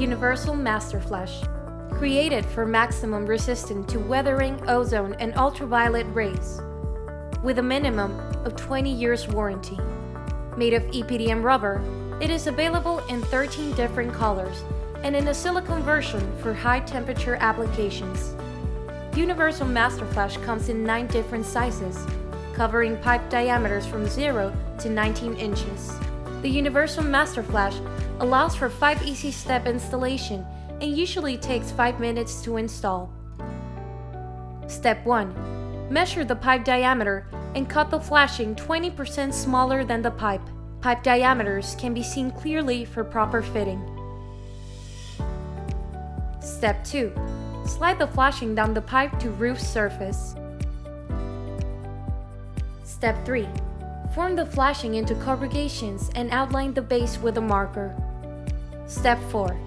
Universal Master Flash. Created for maximum resistance to weathering, ozone, and ultraviolet rays. With a minimum of 20 years warranty. Made of EPDM rubber, it is available in 13 different colors and in a silicone version for high-temperature applications. Universal Master Flash comes in 9 different sizes, covering pipe diameters from 0 to 19 inches. The Universal Master Flash allows for 5 easy step installation and usually takes 5 minutes to install. Step 1. Measure the pipe diameter and cut the flashing 20% smaller than the pipe. Pipe diameters can be seen clearly for proper fitting. Step 2. Slide the flashing down the pipe to roof surface. Step 3. Form the flashing into corrugations and outline the base with a marker. Step 4.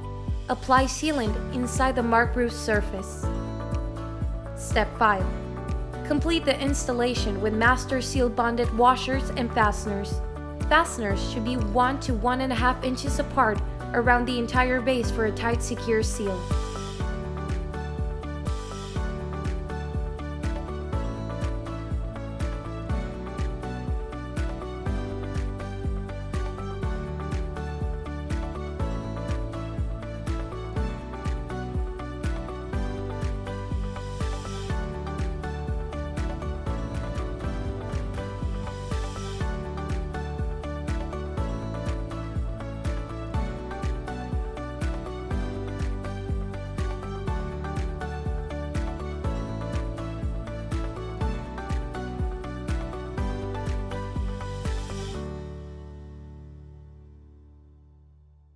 Apply sealant inside the marked roof surface. Step 5. Complete the installation with master seal bonded washers and fasteners. Fasteners should be 1 to 1.5 inches apart around the entire base for a tight, secure seal.